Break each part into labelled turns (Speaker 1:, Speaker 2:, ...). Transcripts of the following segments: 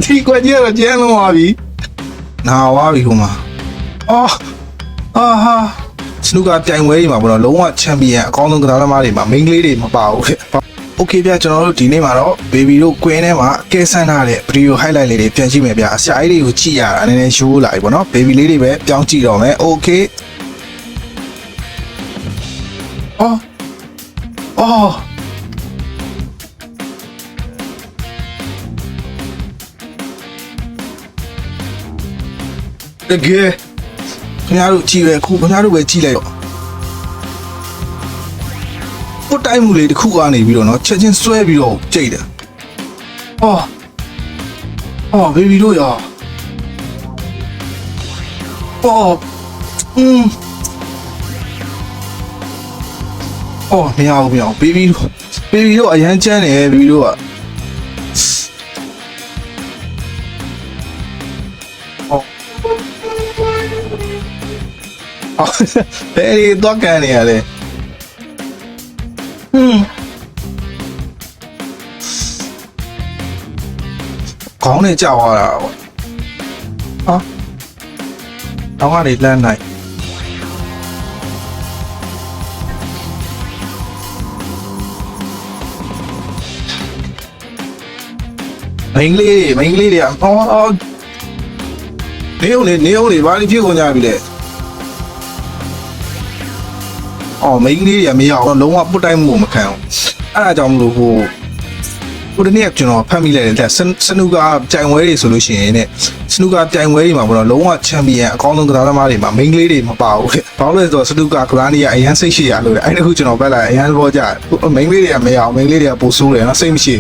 Speaker 1: ဒီကွက်ကြီးတော့ကျန်းလုံးသွားပြီနာသွားပြီဟိုမှာဟာစနူကပြိုင်ပွဲတွေမှာပေါ့နော်လုံးဝချန်ပီယံအကောင်းဆုံးကစားသမားတွေမှာ main ကလေးတွေမပါဘူးခဲ့โอเคဗျာကျွန်တော်တို့ဒီနေ့မှာတော့ baby တို့ကွင်းထဲမှာကဲဆန်းထားတဲ့ video highlight လေးတွေပြန်ကြည့်မယ်ဗျာဆရာကြီးတွေကိုကြည့်ရတာနည်းနည်းရှိုးလာပြီပေါ့နော် baby လေးတွေပဲပြောင်းကြည့်တော့မယ် okay တကယ်ခင်ဗျားတို့ကြည့်ရခုခင်ဗျားတို့ပဲကြည့်လိုက်တော့ပုတ်တိုင်းမှုလေးတစ်ခုကနေပြီးတော့เนาะချက်ချင်းဆွဲပြီးတော့ကြိတ်တယ်ဘေဘီတို့ရောမရဘူးဘေဘီတို့အရန်ချမ်းတယ်ဘေဘီတို့ကဘယ်ရီတော့ကန်နေရလဲခေါင်းနဲ့ကြောက်ရတာပေါ့တော့ကနေလမ်းနိုင်မိန်းကလေးတွေကနေုံလေဘာလို့ဖြစ်ကုန်ကြပြီလဲမိန်းကလေးတွေကမရအောင်လုံးဝပုတ်တိုင်းမှုမခံအောင်အဲ့ဒါကြောင့်မလို့ဟိုဒီနေ့ကျွန်တော်ဖတ်မိလိုက်တယ်စနူကာပြိုင်ပွဲတွေဆိုလို့ရှိရင်ねစနူကာပြိုင်ပွဲတွေမှာပေါ့နော်လုံးဝချန်ပီယံအကောင်းဆုံးကစားသမားတွေမှာမိန်းကလေးတွေမပါဘူးခဲ့ဘာလို့လဲဆိုတော့စနူကာကစားနေရအရန်စိတ်ရှိရလို့အဲ့ဒါခုကျွန်တော်ပတ်လာအရန်ဘောကြမိန်းကလေးတွေကမရအောင်မိန်းကလေးတွေကပိုဆိုးတယ်နော်စိတ်မရှိ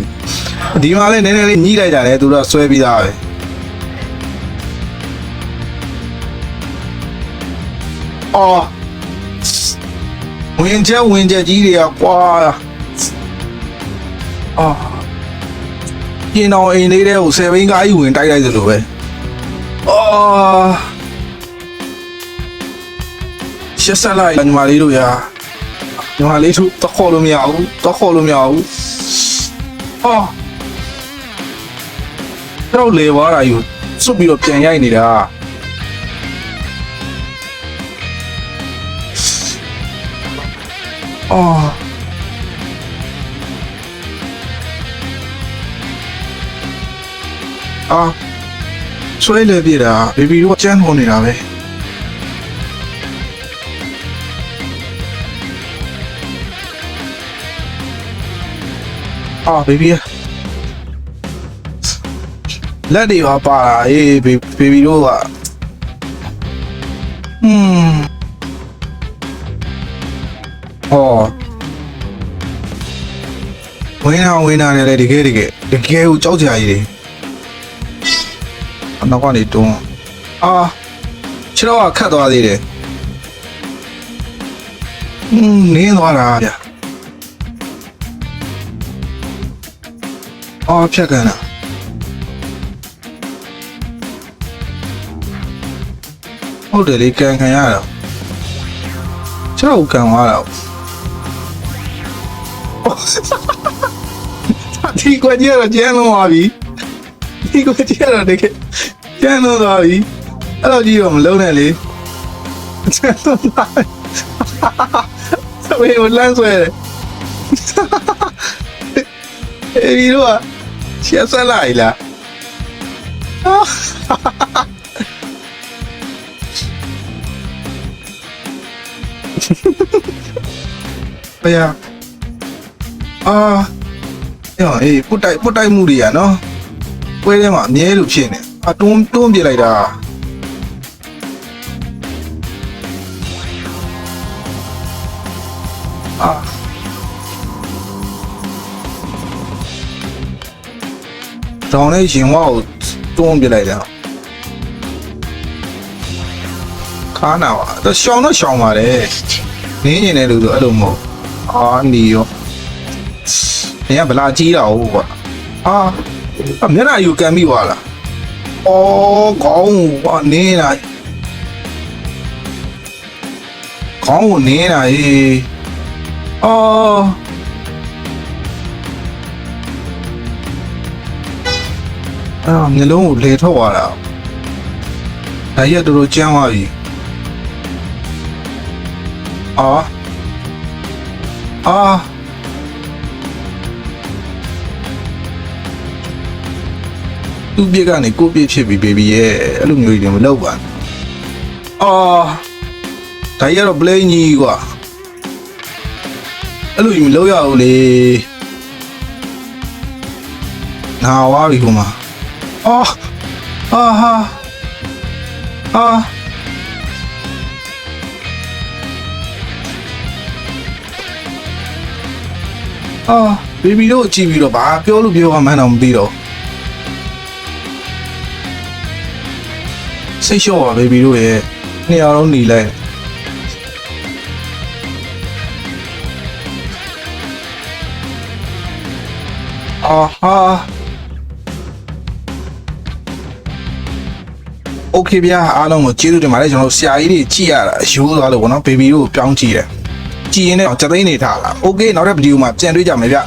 Speaker 1: ဘူးဒီမှာလည်းနည်းနည်းလေးညှိလိုက်တာလေသူတို့ဆွဲပြီးသားပဲဝင်ချက်ကြီးတွေကကွာပြင်းအောင်အိမ်လေးတဲ့ကို7ဘိန်းကားကြီးဝင်တိုက်လိုက်သလိုပဲရှက်ဆက်လိုက်ညီမလေးတို့ရာညီမလေးတို့တော့ခေါ်လို့မရဘူးတော့လေဝါရာယူစွတ်ပြီးတော့ပြန်ရိုက်နေတာဆွဲလေပြတာဘေဘီတို့ကကြမ်းခေါ်နေတာပဲဘေဘီလက်တွေပါတာအေးဘေဘီတို့ကဝင်လာတယ်လေတကယ်ကိုကြောက်ကြရည်တယ်နောက်ကနေတွန်းခြေတော့ခတ်သွားသေးတယ်နင်းသွားတာဗျဖြတ်ကန်တာဟုတ်တယ်လေကန်ရတော့ခြေတော့ကန်သွားတာဒီကွက်ကြီးတော့ကျန်းလုံးသွားပြီဒီကွက်ကြီးတော့တကယ်ကျန်းလုံးသွားပြီအဲ့လိုကြီးတော့မလုံးနဲ့လေကျန်းလုံးသွားပြီဝေးလမ်းဆွဲတယ်ဒီတော့ရှက်ဆက်လိုက်လားဘယ်ပုတ်တိုက်မှုတွေရနော်ပွဲထဲမှာအမြဲလို့ဖြစ်နေတွန်းပြလိုက်တာတောင်းနေရင်ဝါကိုတွန်းပြလိုက်တာခါနာပါတော့ရှောင်းပါတယ်နင်းနေတယ်လို့ဆိုအဲ့လိုမဟုတ်နီရောနေကဗလာကြီးတာဟုတ်ကွာမျက်နှာယူကန်ပြီးသွားလားခေါင်းနင်းလာခေါင်းကိုနင်းလာ မျက်လုံးကိုလေထွက်သွားတာဒါကြီးကတော်တော်ကြမ်းသွားပြီသူ့ပြစ်ကနေကိုပြစ်ဖြစ်ပြီ baby ရဲ့အဲ့လိုမျိုးကြီးမလုပ်ပါနဲ့ဒါကြီးကတော့ play ကြီးကွာအဲ့လိုကြီးမလုပ်ရဘူးလေနာဝါပြီဟိုမှာbaby တို့ကြည့်ပြီးတော့ဘာပြောလို့ပြောမှန်းတော့မသိတော့စိတ်လျှော့ပါ baby တို့ရဲ့နှစ်ယောက်လုံးหนีလိုက်โอเคဗျာအားလုံးကိုကျေးဇူးတင်ပါတယ်ကျွန်တော်ဆရာကြီးတွေကြည့်ရတာရိုးသွားလို့ပေါ့နော် baby တို့ပြောင်းကြည့်တယ်ကြည်ရင်လည်းစက်သိန်းနေထားလားโอเคနောက်တဲ့ဗီဒီယိုမှာပြန်တွေ့ကြမယ်ဗျ